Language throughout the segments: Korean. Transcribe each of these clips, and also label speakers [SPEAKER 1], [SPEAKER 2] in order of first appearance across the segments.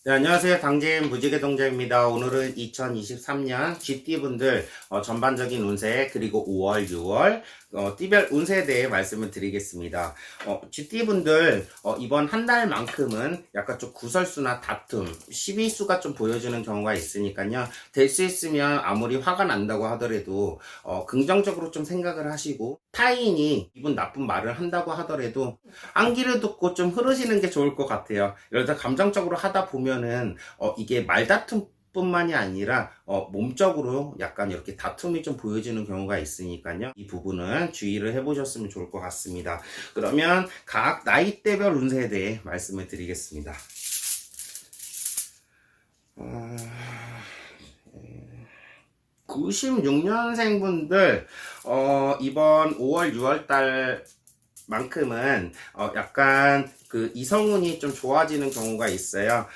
[SPEAKER 1] 네, 안녕하세요. 당진 무지개 동자입니다. 오늘은 2023년 GT분들 전반적인 운세 그리고 5월, 6월 띠별 운세에 대해 말씀을 드리겠습니다. GT분들 이번 한 달만큼은 약간 좀 구설수나 다툼, 시비수가 좀 보여주는 경우가 있으니까요. 될 수 있으면 아무리 화가 난다고 하더라도 긍정적으로 좀 생각을 하시고 타인이 기분 나쁜 말을 한다고 하더라도 안기를 듣고 좀 흐르시는 게 좋을 것 같아요. 이러다 감정적으로 하다 보면은 이게 말다툼 뿐만이 아니라 몸적으로 약간 이렇게 다툼이 좀 보여지는 경우가 있으니까요. 이 부분은 주의를 해보셨으면 좋을 것 같습니다. 그러면 각 나이대별 운세에 대해 말씀을 드리겠습니다. 96년생 분들 이번 5월 6월 달 만큼은 약간 그 이성운이 좀 좋아지는 경우가 있어요.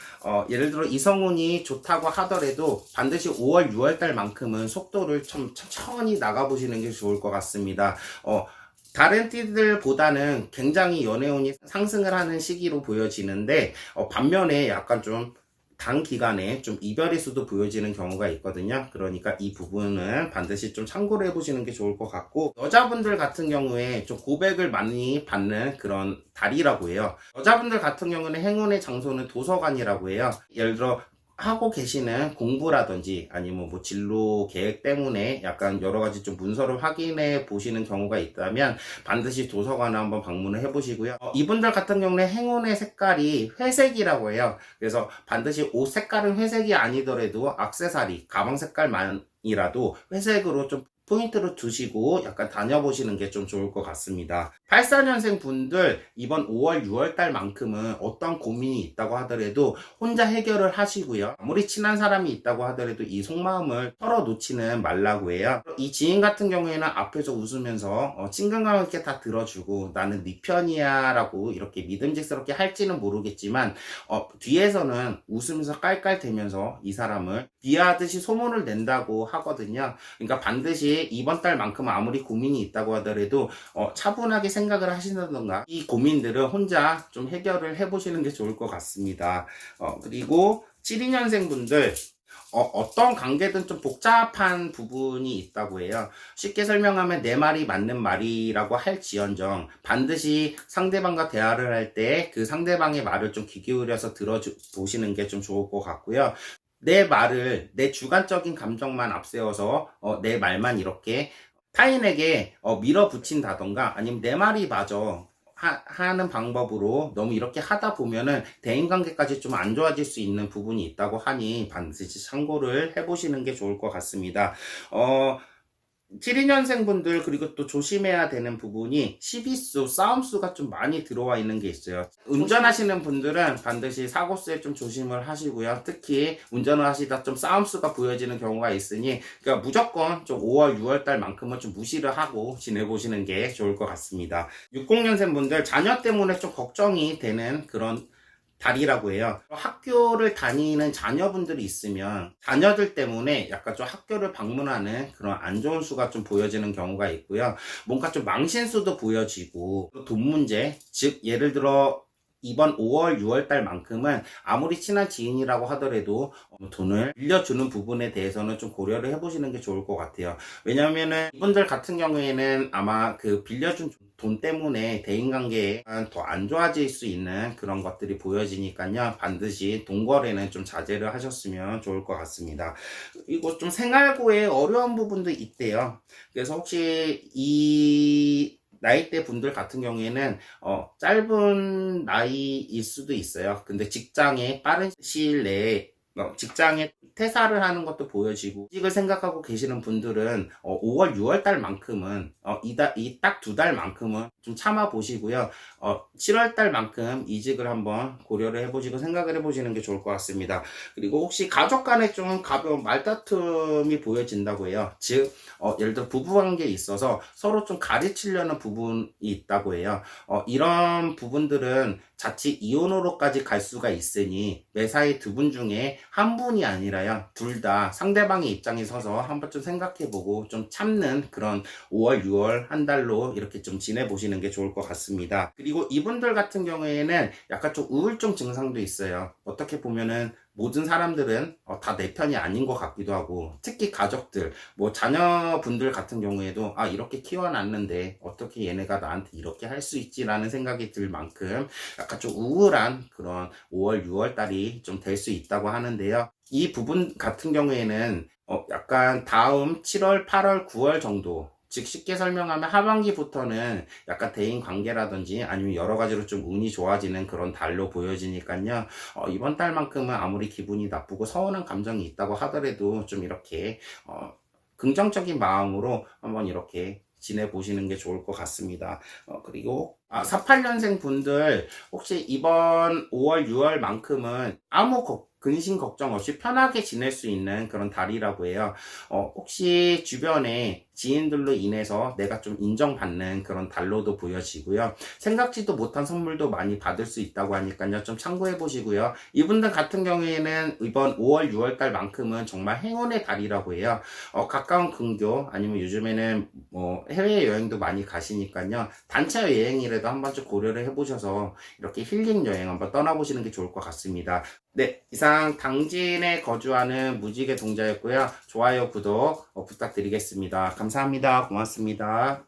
[SPEAKER 1] 예를 들어 이성운이 좋다고 하더라도 반드시 5월 6월 달만큼은 속도를 좀 천천히 나가보시는 게 좋을 것 같습니다. 다른 띠들보다는 굉장히 연애운이 상승을 하는 시기로 보여지는데 반면에 약간 좀 단기간에 좀 이별의 수도 보여지는 경우가 있거든요. 그러니까 이 부분은 반드시 좀 참고를 해보시는 게 좋을 것 같고, 여자분들 같은 경우에 좀 고백을 많이 받는 그런 달이라고 해요. 여자분들 같은 경우는 행운의 장소는 도서관이라고 해요. 예를 들어 하고 계시는 공부라든지 아니면 뭐 진로 계획 때문에 약간 여러 가지 좀 문서를 확인해 보시는 경우가 있다면 반드시 도서관을 한번 방문을 해 보시고요. 이분들 같은 경우는 행운의 색깔이 회색이라고 해요. 그래서 반드시 옷 색깔은 회색이 아니더라도 액세서리, 가방 색깔만이라도 회색으로 좀 포인트로 두시고 약간 다녀보시는 게 좀 좋을 것 같습니다. 84년생 분들 이번 5월, 6월 달만큼은 어떤 고민이 있다고 하더라도 혼자 해결을 하시고요. 아무리 친한 사람이 있다고 하더라도 이 속마음을 털어놓지는 말라고 해요. 이 지인 같은 경우에는 앞에서 웃으면서 친근감 있게 다 들어주고 나는 네 편이야 라고 이렇게 믿음직스럽게 할지는 모르겠지만 뒤에서는 웃으면서 깔깔대면서 이 사람을 비하하듯이 소문을 낸다고 하거든요. 그러니까 반드시 이번 달만큼은 아무리 고민이 있다고 하더라도 차분하게 생각을 하신다던가 이 고민들을 혼자 좀 해결을 해보시는 게 좋을 것 같습니다. 그리고 72년생 분들 어떤 관계든 좀 복잡한 부분이 있다고 해요. 쉽게 설명하면 내 말이 맞는 말이라고 할지언정 반드시 상대방과 대화를 할 때 그 상대방의 말을 좀 귀 기울여서 들어보시는 게 좀 좋을 것 같고요. 내 말을 내 주관적인 감정만 앞세워서 내 말만 이렇게 타인에게 밀어붙인다던가 아니면 내 말이 맞아 하는 방법으로 너무 이렇게 하다 보면은 대인관계까지 좀 안 좋아질 수 있는 부분이 있다고 하니 반드시 참고를 해보시는 게 좋을 것 같습니다. 72년생 분들 그리고 또 조심해야 되는 부분이 시비수, 싸움수가 좀 많이 들어와 있는 게 있어요. 운전하시는 분들은 반드시 사고수에 좀 조심을 하시고요. 특히 운전을 하시다 좀 싸움수가 보여지는 경우가 있으니 그러니까 무조건 좀 5월, 6월 달만큼은 좀 무시를 하고 지내보시는 게 좋을 것 같습니다. 60년생 분들 자녀 때문에 좀 걱정이 되는 그런 달이라고 해요. 학교를 다니는 자녀분들이 있으면 자녀들 때문에 약간 좀 학교를 방문하는 그런 안 좋은 수가 좀 보여지는 경우가 있고요. 뭔가 좀 망신수도 보여지고 돈 문제, 즉 예를 들어 이번 5월, 6월 달만큼은 아무리 친한 지인이라고 하더라도 돈을 빌려주는 부분에 대해서는 좀 고려를 해보시는 게 좋을 것 같아요. 왜냐하면은 이분들 같은 경우에는 아마 그 빌려준 돈 때문에 대인관계에 더 안 좋아질 수 있는 그런 것들이 보여지니까요. 반드시 돈 거래는 좀 자제를 하셨으면 좋을 것 같습니다. 그리고 좀 생활고에 어려운 부분도 있대요. 그래서 혹시 이 나이대 분들 같은 경우에는 짧은 나이일 수도 있어요. 근데 직장에 빠른 시일 내에 직장에 퇴사를 하는 것도 보여지고 이직을 생각하고 계시는 분들은 5월, 6월 달만큼은 이 딱 두 달만큼은 좀 참아 보시고요. 7월 달만큼 이직을 한번 고려를 해보시고 생각을 해보시는 게 좋을 것 같습니다. 그리고 혹시 가족 간에 좀 가벼운 말다툼이 보여진다고 해요. 즉 예를 들어 부부관계에 있어서 서로 좀 가르치려는 부분이 있다고 해요. 이런 부분들은 자칫 이혼으로까지 갈 수가 있으니 매사에 두 분 중에 한 분이 아니라요. 둘 다 상대방의 입장에 서서 한번 좀 생각해보고 좀 참는 그런 5월, 6월 한 달로 이렇게 좀 지내보시는 게 좋을 것 같습니다. 그리고 이분들 같은 경우에는 약간 좀 우울증 증상도 있어요. 어떻게 보면은 모든 사람들은 다 내 편이 아닌 것 같기도 하고, 특히 가족들, 뭐 자녀분들 같은 경우에도 이렇게 키워놨는데 어떻게 얘네가 나한테 이렇게 할 수 있지라는 생각이 들 만큼 약간 좀 우울한 그런 5월, 6월 달이 좀 될 수 있다고 하는데요. 이 부분 같은 경우에는 약간 다음 7월, 8월, 9월 정도, 즉 쉽게 설명하면 하반기부터는 약간 대인 관계라든지 아니면 여러 가지로 좀 운이 좋아지는 그런 달로 보여지니까요. 이번 달만큼은 아무리 기분이 나쁘고 서운한 감정이 있다고 하더라도 좀 이렇게 긍정적인 마음으로 한번 이렇게 지내보시는 게 좋을 것 같습니다. 그리고 48년생 분들 혹시 이번 5월, 6월만큼은 아무 근심 걱정 없이 편하게 지낼 수 있는 그런 달이라고 해요. 혹시 주변에 지인들로 인해서 내가 좀 인정받는 그런 달로도 보여지고요. 생각지도 못한 선물도 많이 받을 수 있다고 하니까요. 좀 참고해 보시고요. 이분들 같은 경우에는 이번 5월, 6월 달만큼은 정말 행운의 달이라고 해요. 가까운 근교 아니면 요즘에는 뭐 해외여행도 많이 가시니까요. 단체 여행이라도 한번 좀 고려를 해보셔서 이렇게 힐링 여행 한번 떠나보시는 게 좋을 것 같습니다. 네, 이상 당진에 거주하는 무지개 동자였고요. 좋아요, 구독 부탁드리겠습니다. 감사합니다. 고맙습니다.